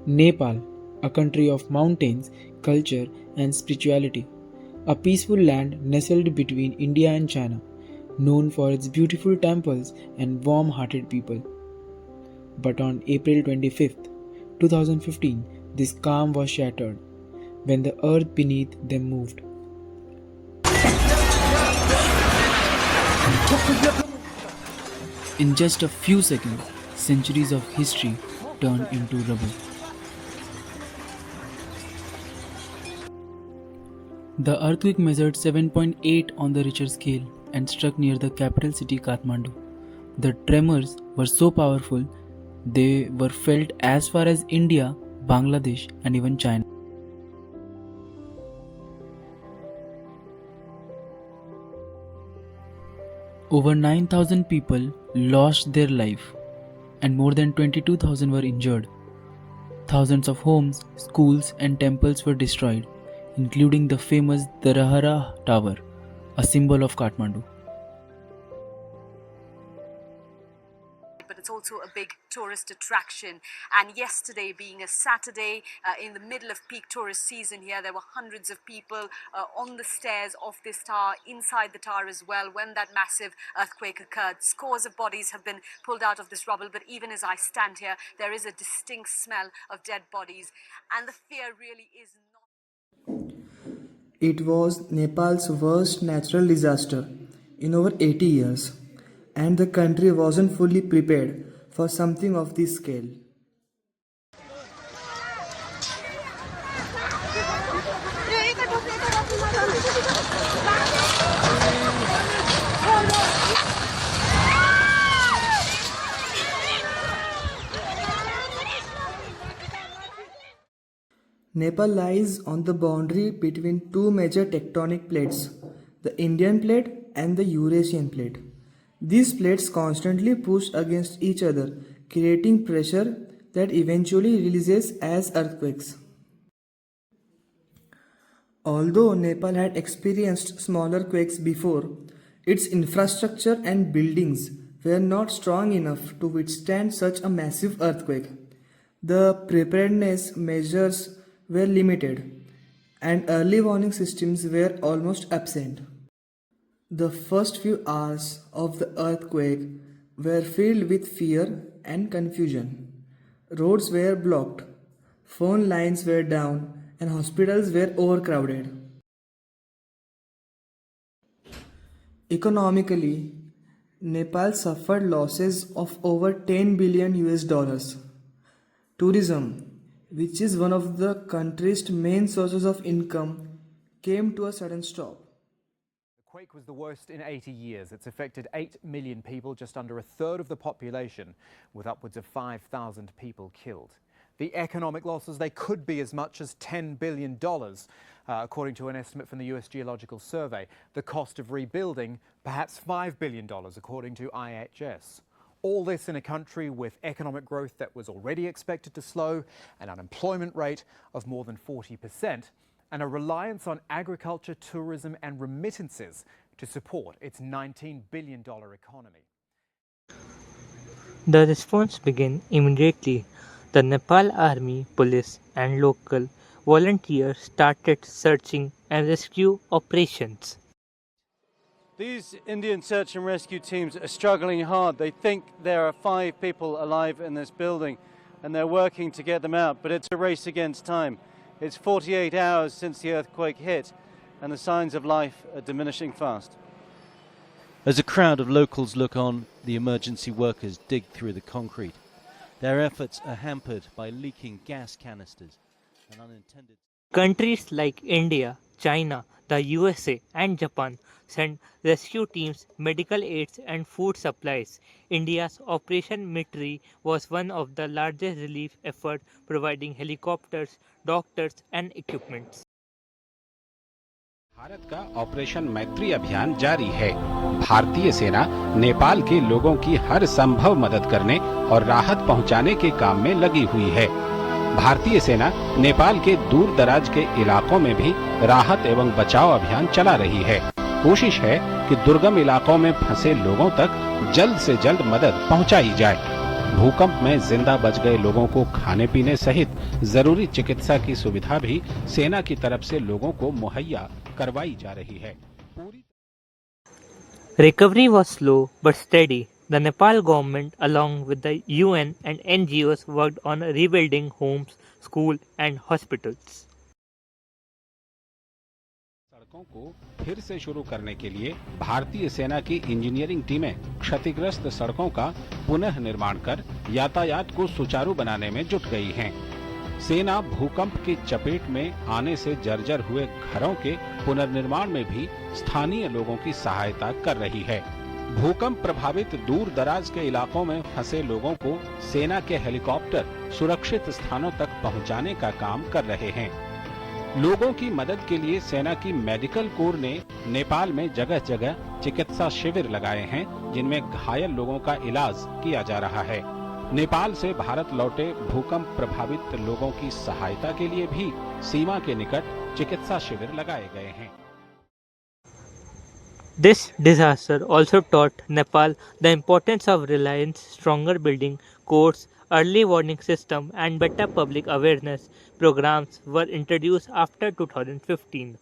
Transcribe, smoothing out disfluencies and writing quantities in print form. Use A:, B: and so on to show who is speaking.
A: Nepal, a country of mountains, culture, and spirituality. A peaceful land nestled between India and China, known for its beautiful temples and warm hearted people. But on April 25th, 2015, this calm was shattered when the earth beneath them moved. In just a few seconds, centuries of history turned into rubble. The earthquake measured 7.8 on the Richter scale and struck near the capital city Kathmandu. The tremors were so powerful they were felt as far as India, Bangladesh, and even China. Over 9,000 people lost their life and more than 22,000 were injured. Thousands of homes, schools, and temples were destroyed, including the famous Darahara Tower, a symbol of Kathmandu.
B: But it's also a big tourist attraction. And yesterday, being a Saturday in the middle of peak tourist season here, there were hundreds of people on the stairs of this tower, inside the tower as well, when that massive earthquake occurred. Scores of bodies have been pulled out of this rubble, but even as I stand here, there is a distinct smell of dead bodies. And the fear really is not.
C: It was Nepal's worst natural disaster in over 80 years, and the country wasn't fully prepared for something of this scale. Nepal lies on the boundary between two major tectonic plates, the Indian plate and the Eurasian plate. These plates constantly push against each other, creating pressure that eventually releases as earthquakes. Although Nepal had experienced smaller quakes before, its infrastructure and buildings were not strong enough to withstand such a massive earthquake. The preparedness measures were limited, and early warning systems were almost absent. The first few hours of the earthquake were filled with fear and confusion. Roads were blocked, phone lines were down, and hospitals were overcrowded. Economically, Nepal suffered losses of over 10 billion US dollars. Tourism, which is one of the country's main sources of income, came to a sudden stop.
D: The quake was the worst in 80 years. It's affected 8 million people, just under a third of the population, with upwards of 5,000 people killed. The economic losses, they could be as much as $10 billion, according to an estimate from the US Geological Survey. The cost of rebuilding, perhaps $5 billion, according to IHS. All this in a country with economic growth that was already expected to slow, an unemployment rate of more than 40%, and a reliance on agriculture, tourism and remittances to support its $19 billion economy.
E: The response began immediately. The Nepal Army, police and local volunteers started searching and rescue operations.
F: These Indian search and rescue teams are struggling hard. They think there are 5 people alive in this building and they're working to get them out, but it's a race against time. It's 48 hours since the earthquake hit and the signs of life are diminishing fast.
G: As a crowd of locals look on, the emergency workers dig through the concrete. Their efforts are hampered by leaking gas canisters and unintended.
E: Countries like India, China, the USA and Japan sent rescue teams, medical aids and food supplies. India's Operation Mitri was one of the largest relief efforts, providing helicopters, doctors and equipment.
H: Bharat का operation मैत्री अभियान जारी है। भारतीय सेना नेपाल के लोगों की हर संभव मदद करने और राहत पहुंचाने के काम में लगी हुई है। भारतीय सेना नेपाल के दूर दराज के इलाकों में भी राहत एवं बचाव अभियान चला रही है। कोशिश है कि दुर्गम इलाकों में फंसे लोगों तक जल्द से जल्द मदद पहुंचाई जाए। भूकंप में जिंदा बच गए लोगों को खाने पीने सहित जरूरी चिकित्सा की सुविधा भी सेना की तरफ से लोगों को मुहैया करवाई जा रही है।
E: Recovery was slow but steady. The Nepal government, along with the UN and NGOs, worked on rebuilding homes, schools, and hospitals.
H: सड़कों को फिर से शुरू करने के लिए भारतीय सेना की इंजीनियरिंग टीमें क्षतिग्रस्त सड़कों का पुनः निर्माण कर यातायात को सुचारू बनाने में जुट गई हैं। सेना भूकंप की चपेट में आने से जर्जर हुए घरों के पुनर्निर्माण में भी स्थानीय लोगों की सहायता कर रही है। भूकंप प्रभावित दूर दराज के इलाकों में फंसे लोगों को सेना के हेलीकॉप्टर सुरक्षित स्थानों तक पहुंचाने का काम कर रहे हैं। लोगों की मदद के लिए सेना की मेडिकल कोर ने नेपाल में जगह जगह चिकित्सा शिविर लगाए हैं, जिनमें घायल लोगों का इलाज किया जा रहा है। नेपाल से भारत लौटे भूकंप प्रभावित लोगों की सहायता के लिए भी सीमा के निकट चिकित्सा शिविर लगाए गए हैं।
E: This disaster also taught Nepal the importance of reliance, stronger building codes, early warning system, and better public awareness programs were introduced after 2015.